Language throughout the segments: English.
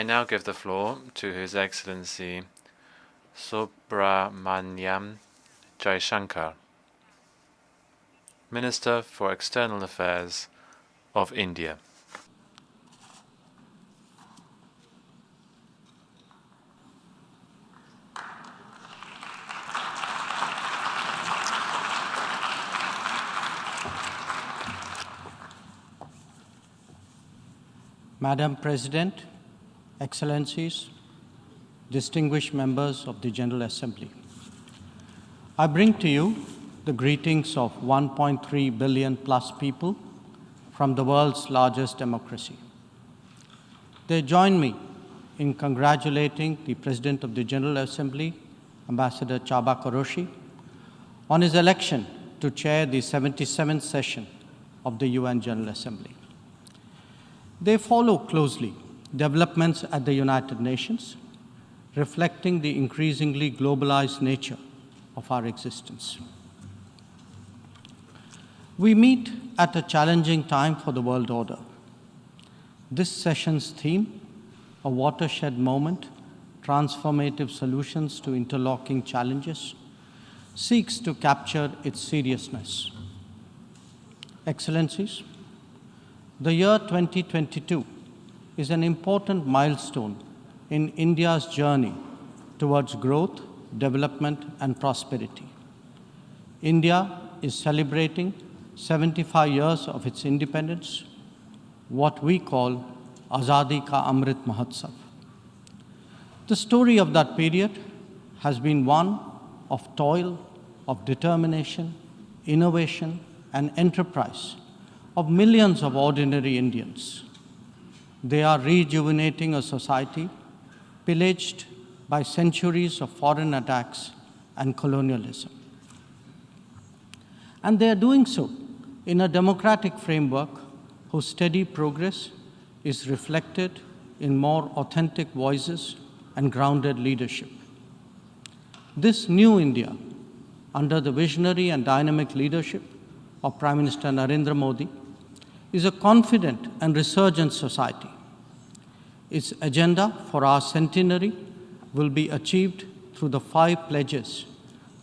I now give the floor to His Excellency Subramaniam Jaishankar, Minister for External Affairs of India. Madam President, Excellencies, distinguished members of the General Assembly, I bring to you the greetings of 1.3 billion plus people from the world's largest democracy. They join me in congratulating the President of the General Assembly, Ambassador Csaba Kőrösi, on his election to chair the 77th session of the UN General Assembly. They follow closely developments at the United Nations, reflecting the increasingly globalized nature of our existence. We meet at a challenging time for the world order. This session's theme, a watershed moment, transformative solutions to interlocking challenges, seeks to capture its seriousness. Excellencies, the year 2022 is an important milestone in India's journey towards growth, development, and prosperity. India is celebrating 75 years of its independence, what we call Azadi Ka Amrit Mahotsav. The story of that period has been one of toil, of determination, innovation, and enterprise of millions of ordinary Indians. They are rejuvenating a society pillaged by centuries of foreign attacks and colonialism. And they are doing so in a democratic framework whose steady progress is reflected in more authentic voices and grounded leadership. This new India, under the visionary and dynamic leadership of Prime Minister Narendra Modi, is a confident and resurgent society. Its agenda for our centenary will be achieved through the 5 pledges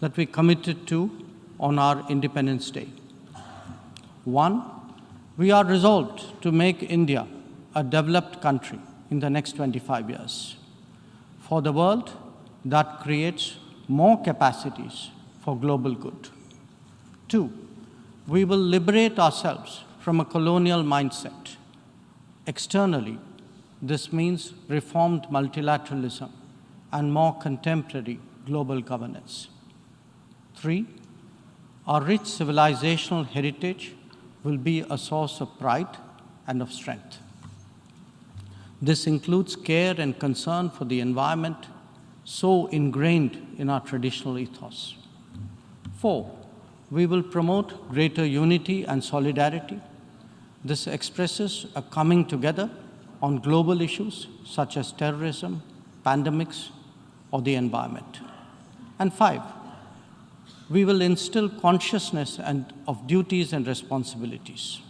that we committed to on our Independence Day. 1, we are resolved to make India a developed country in the next 25 years. For the world, that creates more capacities for global good. 2, we will liberate ourselves from a colonial mindset. Externally, this means reformed multilateralism and more contemporary global governance. 3, our rich civilizational heritage will be a source of pride and of strength. This includes care and concern for the environment so ingrained in our traditional ethos. 4, we will promote greater unity and solidarity. This expresses a coming together on global issues such as terrorism, pandemics, or the environment. And 5, we will instill consciousness of duties and responsibilities.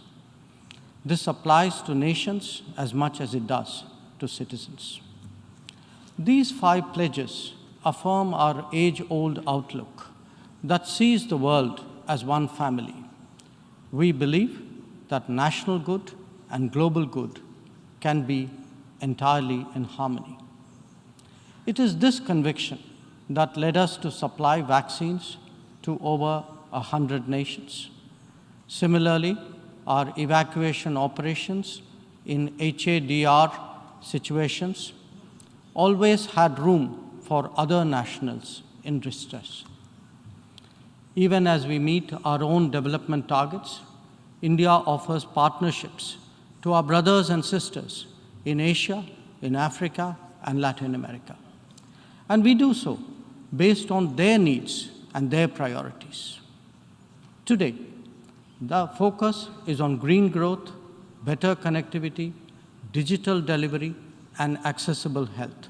This applies to nations as much as it does to citizens. These 5 pledges affirm our age-old outlook that sees the world as one family. We believe that national good and global good can be entirely in harmony. It is this conviction that led us to supply vaccines to over 100 nations. Similarly, our evacuation operations in HADR situations always had room for other nationals in distress. Even as we meet our own development targets, India offers partnerships to our brothers and sisters in Asia, in Africa, and Latin America. And we do so based on their needs and their priorities. Today, the focus is on green growth, better connectivity, digital delivery, and accessible health.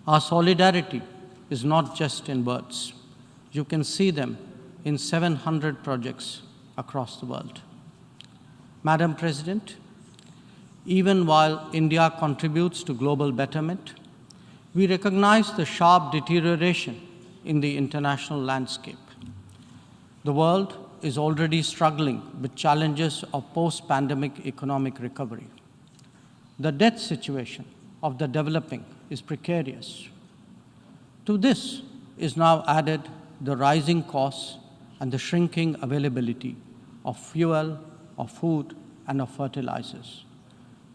Our solidarity is not just in words. You can see them in 700 projects across the world. Madam President, Even while India contributes to global betterment, we recognize the sharp deterioration in the international landscape. The world is already struggling with challenges of post-pandemic economic recovery. The debt situation of the developing is precarious. To this is now added the rising costs and the shrinking availability of fuel, of food, and of fertilizers.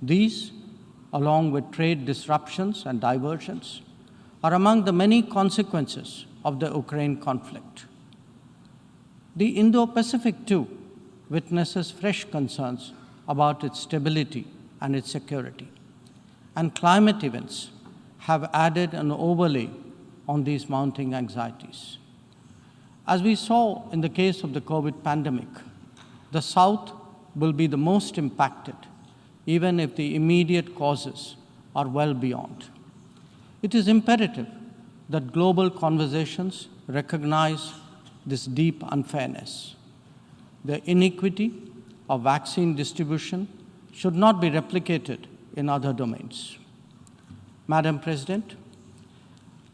These, along with trade disruptions and diversions, are among the many consequences of the Ukraine conflict. The Indo-Pacific, too, witnesses fresh concerns about its stability and its security. And climate events have added an overlay on these mounting anxieties. As we saw in the case of the COVID pandemic, the South will be the most impacted, even if the immediate causes are well beyond. It is imperative that global conversations recognize this deep unfairness. The inequity of vaccine distribution should not be replicated in other domains. Madam President,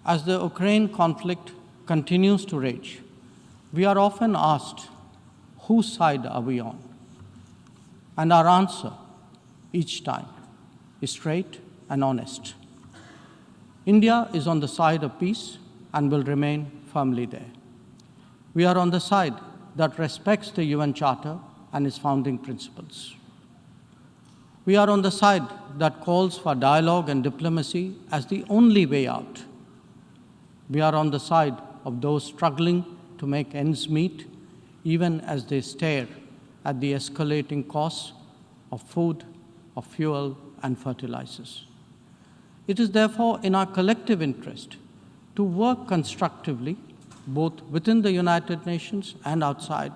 as the Ukraine conflict continues to rage, we are often asked, whose side are we on? And our answer each time is straight and honest. India is on the side of peace and will remain firmly there. We are on the side that respects the UN Charter and its founding principles. We are on the side that calls for dialogue and diplomacy as the only way out. We are on the side of those struggling to make ends meet, even as they stare at the escalating costs of food, of fuel, and fertilizers. It is therefore in our collective interest to work constructively, both within the United Nations and outside,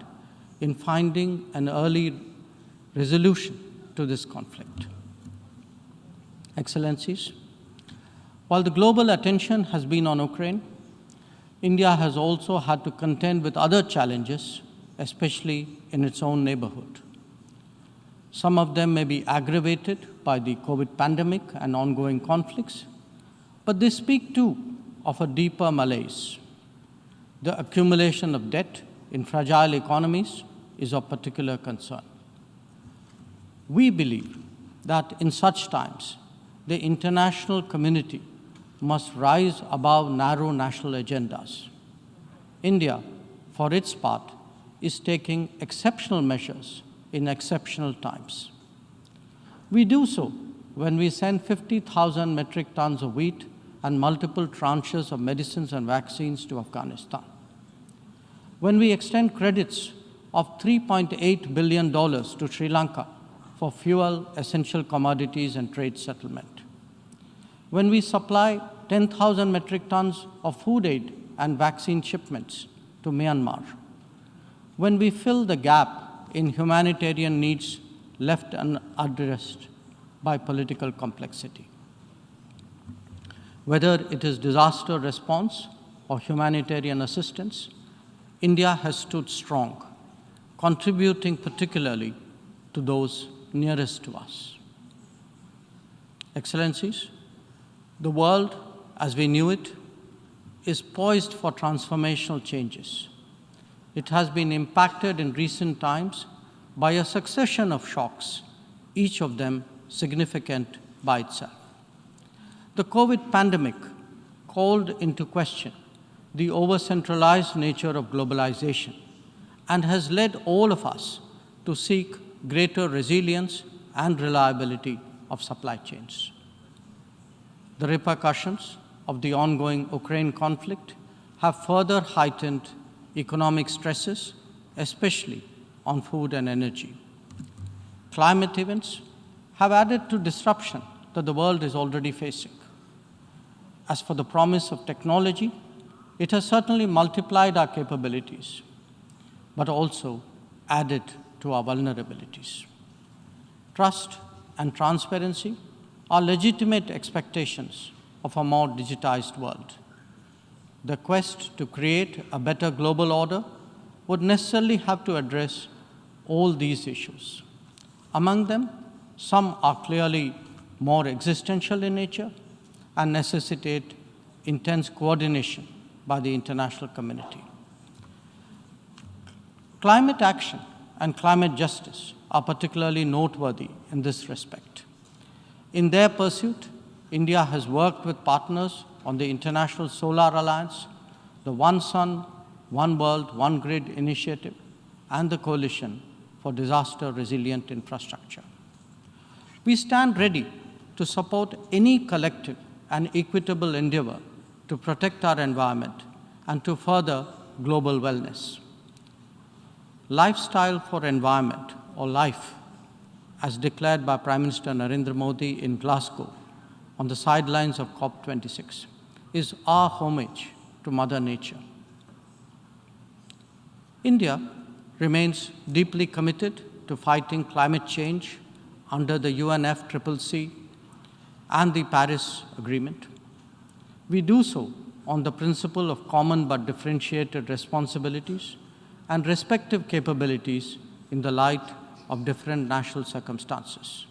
in finding an early resolution to this conflict. Excellencies, while the global attention has been on Ukraine, India has also had to contend with other challenges, especially in its own neighborhood. Some of them may be aggravated by the COVID pandemic and ongoing conflicts, but they speak too of a deeper malaise. The accumulation of debt in fragile economies is of particular concern. We believe that in such times, the international community must rise above narrow national agendas. India, for its part, is taking exceptional measures in exceptional times. We do so when we send 50,000 metric tons of wheat and multiple tranches of medicines and vaccines to Afghanistan. When we extend credits of $3.8 billion to Sri Lanka for fuel, essential commodities, and trade settlement. When we supply 10,000 metric tons of food aid and vaccine shipments to Myanmar. When we fill the gap in humanitarian needs left unaddressed by political complexity. Whether it is disaster response or humanitarian assistance, India has stood strong, contributing particularly to those nearest to us. Excellencies, the world as we knew it is poised for transformational changes. It has been impacted in recent times by a succession of shocks, each of them significant by itself. The COVID pandemic called into question the over-centralized nature of globalization and has led all of us to seek greater resilience and reliability of supply chains. The repercussions of the ongoing Ukraine conflict have further heightened economic stresses, especially on food and energy. Climate events have added to disruption that the world is already facing. As for the promise of technology, it has certainly multiplied our capabilities, but also added to our vulnerabilities. Trust and transparency are legitimate expectations of a more digitized world. The quest to create a better global order would necessarily have to address all these issues. Among them, Some are clearly more existential in nature and necessitate intense coordination by the international community. Climate action and climate justice are particularly noteworthy in this respect. In their pursuit, India has worked with partners on the International Solar Alliance, the One Sun, One World, One Grid initiative, and the Coalition for Disaster Resilient Infrastructure. We stand ready to support any collective and equitable endeavor to protect our environment and to further global wellness. Lifestyle for environment, or LIFE, as declared by Prime Minister Narendra Modi in Glasgow on the sidelines of COP26, is our homage to Mother Nature. India remains deeply committed to fighting climate change under the UNFCCC and the Paris Agreement. We do so on the principle of common but differentiated responsibilities and respective capabilities in the light of different national circumstances.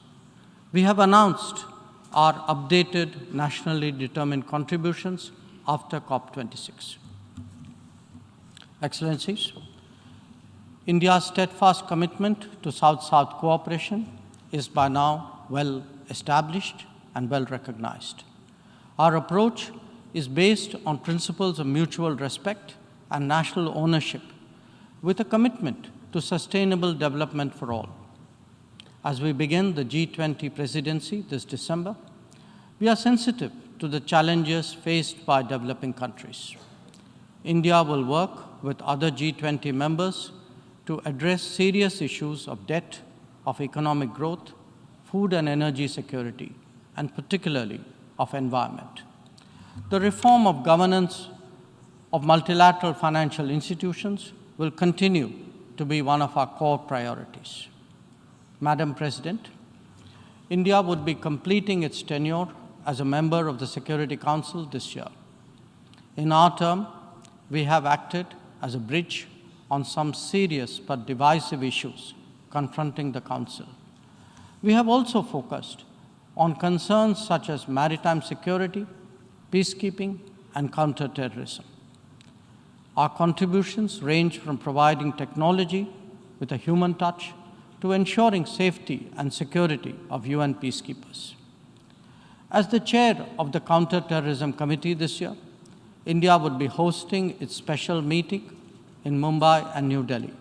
We have announced our updated nationally determined contributions after COP26. Excellencies, India's steadfast commitment to South-South cooperation is by now well established and well recognized. Our approach is based on principles of mutual respect and national ownership, with a commitment to sustainable development for all. As we begin the G20 presidency this December, we are sensitive to the challenges faced by developing countries. India will work with other G20 members to address serious issues of debt, of economic growth, food and energy security, and particularly of environment. The reform of governance of multilateral financial institutions will continue to be one of our core priorities. Madam President, India would be completing its tenure as a member of the Security Council this year. In our term, we have acted as a bridge on some serious but divisive issues confronting the Council. We have also focused on concerns such as maritime security, peacekeeping, and counterterrorism. Our contributions range from providing technology with a human touch to ensuring safety and security of UN peacekeepers. As the chair of the Counterterrorism Committee this year, India would be hosting its special meeting in Mumbai and New Delhi.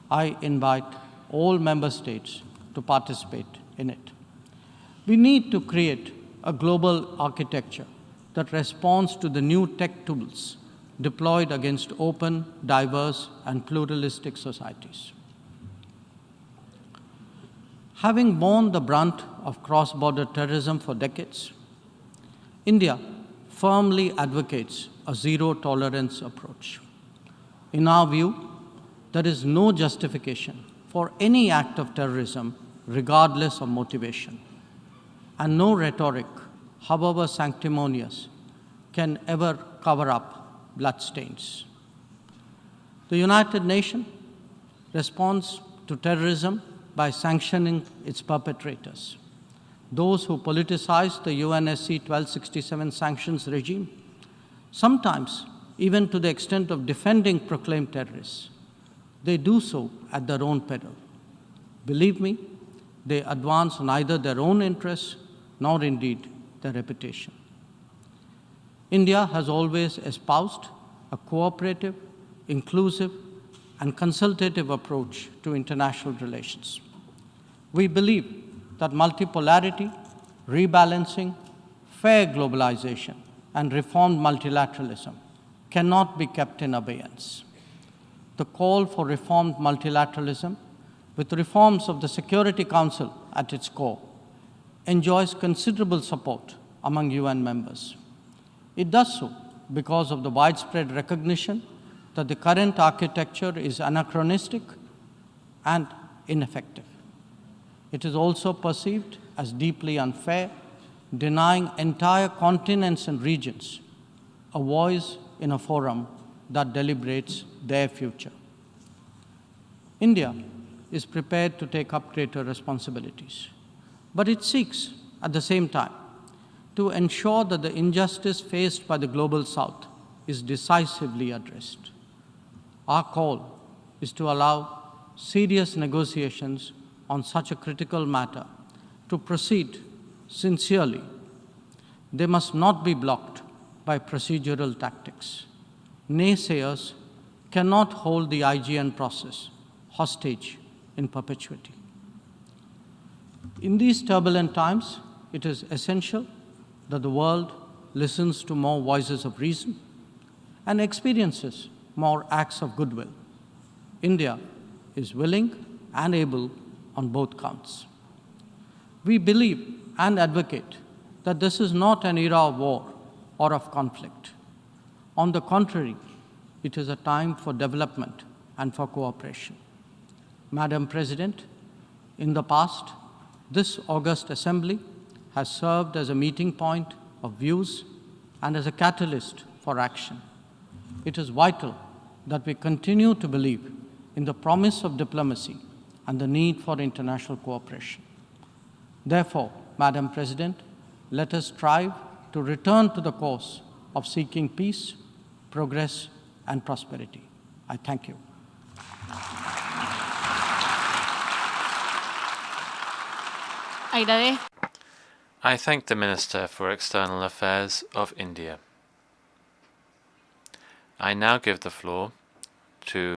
I invite all member states to participate in it. We need to create a global architecture that responds to the new tech tools deployed against open, diverse, and pluralistic societies. Having borne the brunt of cross-border terrorism for decades, India firmly advocates a zero-tolerance approach. In our view, there is no justification for any act of terrorism regardless of motivation, and no rhetoric, however sanctimonious, can ever cover up bloodstains. The United Nations responds to terrorism by sanctioning its perpetrators. Those who politicize the UNSC 1267 sanctions regime, sometimes even to the extent of defending proclaimed terrorists, they do so at their own peril. Believe me, they advance neither their own interests nor indeed their reputation. India has always espoused a cooperative, inclusive, and consultative approach to international relations. We believe that multipolarity, rebalancing, fair globalization, and reformed multilateralism cannot be kept in abeyance. The call for reformed multilateralism, with reforms of the Security Council at its core, enjoys considerable support among UN members. It does so because of the widespread recognition that the current architecture is anachronistic and ineffective. It is also perceived as deeply unfair, denying entire continents and regions a voice in a forum that deliberates their future. India is prepared to take up greater responsibilities. but it seeks, at the same time, to ensure that the injustice faced by the Global South is decisively addressed. Our call is to allow serious negotiations on such a critical matter to proceed sincerely. They must not be blocked by procedural tactics. Naysayers cannot hold the IGN process hostage in perpetuity. In these turbulent times, it is essential that the world listens to more voices of reason and experiences more acts of goodwill. India is willing and able on both counts. We believe and advocate that this is not an era of war or of conflict. On the contrary, it is a time for development and for cooperation. Madam President, in the past, this august assembly has served as a meeting point of views and as a catalyst for action. It is vital that we continue to believe in the promise of diplomacy and the need for international cooperation. Therefore, Madam President, let us strive to return to the course of seeking peace, progress, and prosperity. I thank you. I thank the Minister for External Affairs of India. I now give the floor to